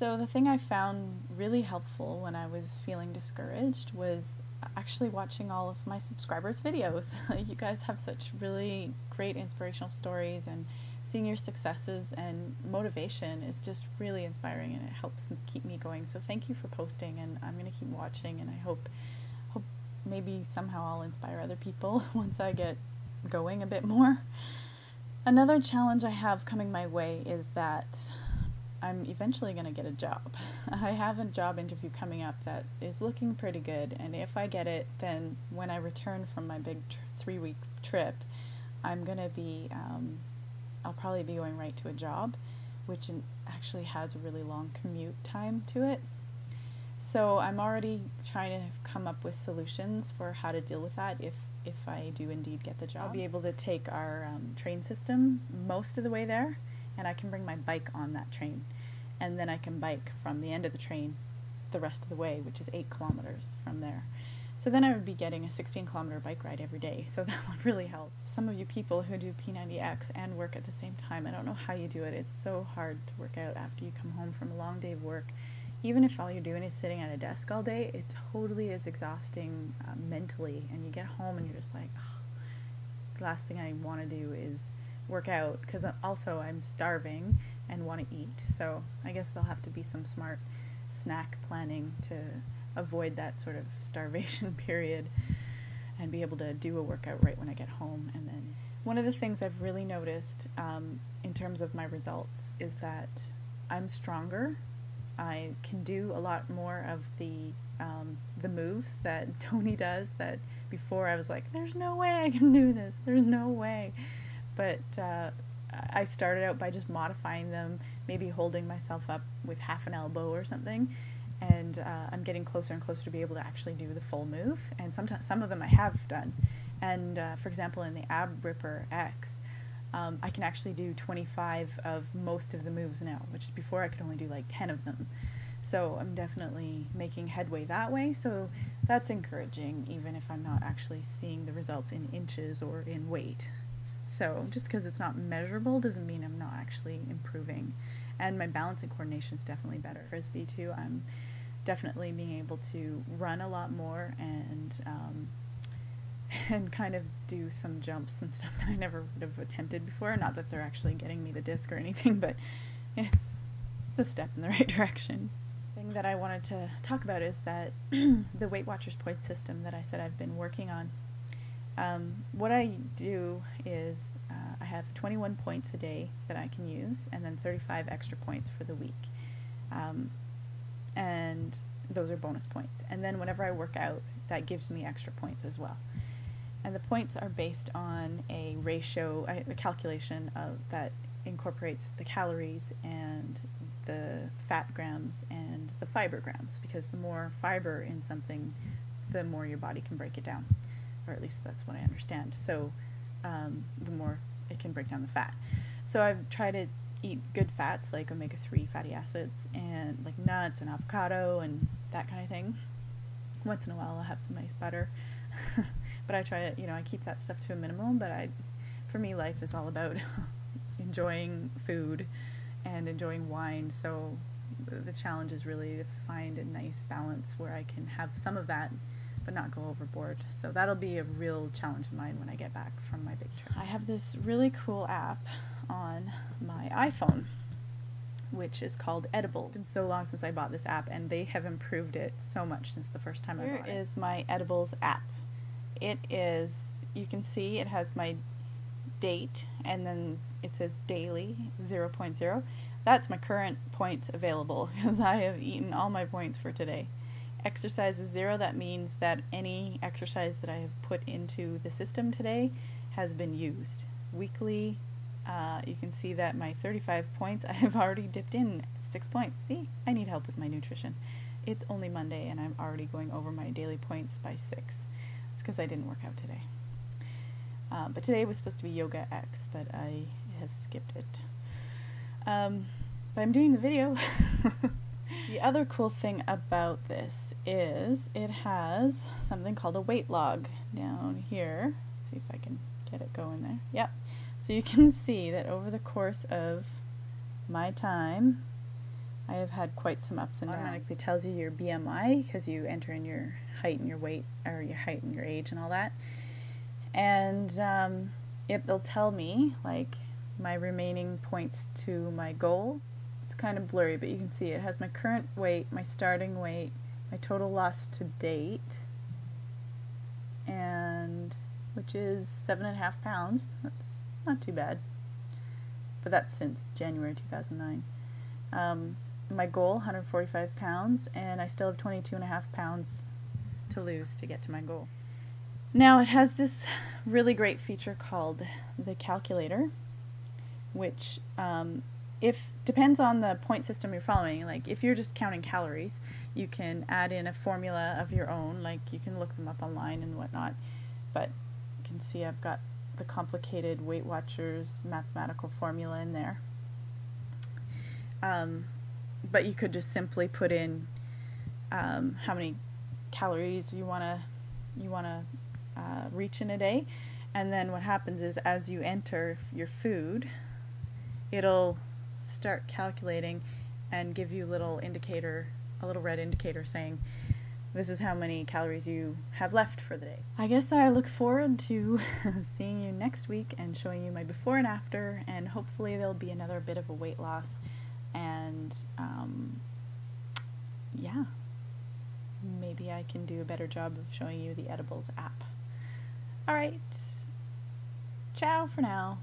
So the thing I found really helpful when I was feeling discouraged was actually watching all of my subscribers' videos. You guys have such really great inspirational stories, and seeing your successes and motivation is just really inspiring, and it helps keep me going. So thank you for posting, and I'm going to keep watching, and I hope maybe somehow I'll inspire other people once I get going a bit more. Another challenge I have coming my way is that I'm eventually going to get a job. I have a job interview coming up that is looking pretty good, and if I get it, then when I return from my big 3-week trip, I'm going to be, I'll probably be going right to a job, which actually has a really long commute time to it. So I'm already trying to come up with solutions for how to deal with that if I do indeed get the job. I'll be able to take our train system most of the way there, and I can bring my bike on that train, and then I can bike from the end of the train the rest of the way, which is 8 kilometers from there. So then I would be getting a 16-kilometer bike ride every day, so that would really help. Some of you people who do P90X and work at the same time, I don't know how you do it. It's so hard to work out after you come home from a long day of work. Even if all you're doing is sitting at a desk all day, it totally is exhausting mentally, and you get home and you're just like, oh, the last thing I want to do is work out, because also I'm starving and want to eat. So I guess there'll have to be some smart snack planning to avoid that sort of starvation period and be able to do a workout right when I get home. And then one of the things I've really noticed in terms of my results is that I'm stronger. I can do a lot more of the moves that Tony does, that before I was like, there's no way I can do this, there's no way. But I started out by just modifying them, maybe holding myself up with half an elbow or something, and I'm getting closer and closer to be able to actually do the full move, and sometimes some of them I have done. And for example, in the Ab Ripper X, I can actually do 25 of most of the moves now, which is before I could only do like 10 of them. So I'm definitely making headway that way, so that's encouraging, even if I'm not actually seeing the results in inches or in weight. So just because it's not measurable doesn't mean I'm not actually improving. And my balance and coordination is definitely better. Frisbee too, I'm definitely being able to run a lot more and kind of do some jumps and stuff that I never would have attempted before. Not that they're actually getting me the disc or anything, but it's a step in the right direction. The thing that I wanted to talk about is that the Weight Watchers point system that I said I've been working on. What I do is I have 21 points a day that I can use, and then 35 extra points for the week. And those are bonus points. And then whenever I work out, that gives me extra points as well. And the points are based on a ratio, a calculation that incorporates the calories and the fat grams and the fiber grams, because the more fiber in something, the more your body can break it down. Or at least that's what I understand. So the more it can break down the fat. So I've tried to eat good fats like omega-3 fatty acids and like nuts and avocado and that kind of thing. Once in a while I'll have some nice butter. But I try to, I keep that stuff to a minimum, but for me life is all about enjoying food and enjoying wine. So the challenge is really to find a nice balance where I can have some of that but not go overboard. So that'll be a real challenge of mine when I get back from my big trip. I have this really cool app on my iPhone, which is called Edibles. It's been so long since I bought this app, and they have improved it so much since the first time I bought it. Here is my Edibles app. It is, you can see it has my date, and then it says daily 0.0. That's my current points available, because I have eaten all my points for today. Exercise is 0. That means that any exercise that I have put into the system today has been used. Weekly, you can see that my 35 points, I have already dipped in 6 points. See, I need help with my nutrition. It's only Monday and I'm already going over my daily points by 6. It's because I didn't work out today. But today was supposed to be Yoga X, but I have skipped it. But I'm doing the video. The other cool thing about this is it has something called a weight log down here. Let's see if I can get it going there. Yep. So you can see that over the course of my time, I have had quite some ups and downs. It automatically tells you your BMI because you enter in your height and your weight, or your height and your age and all that. And it'll tell me like my remaining points to my goal. It's kind of blurry, but you can see it has my current weight, my starting weight, my total loss to date, and which is 7.5 pounds. That's not too bad, but that's since January 2009. My goal, 145 pounds, and I still have 22.5 pounds to lose to get to my goal. Now it has this really great feature called the calculator, which depends on the point system you're following. Like if you're just counting calories, you can add in a formula of your own, like you can look them up online and whatnot, but you can see I've got the complicated Weight Watchers mathematical formula in there. But you could just simply put in how many calories you want to reach in a day, and then what happens is as you enter your food, it'll start calculating and give you a little red indicator saying this is how many calories you have left for the day. I guess I look forward to seeing you next week and showing you my before and after, and hopefully there'll be another bit of a weight loss, and yeah, maybe I can do a better job of showing you the Edibles app. Alright, ciao for now.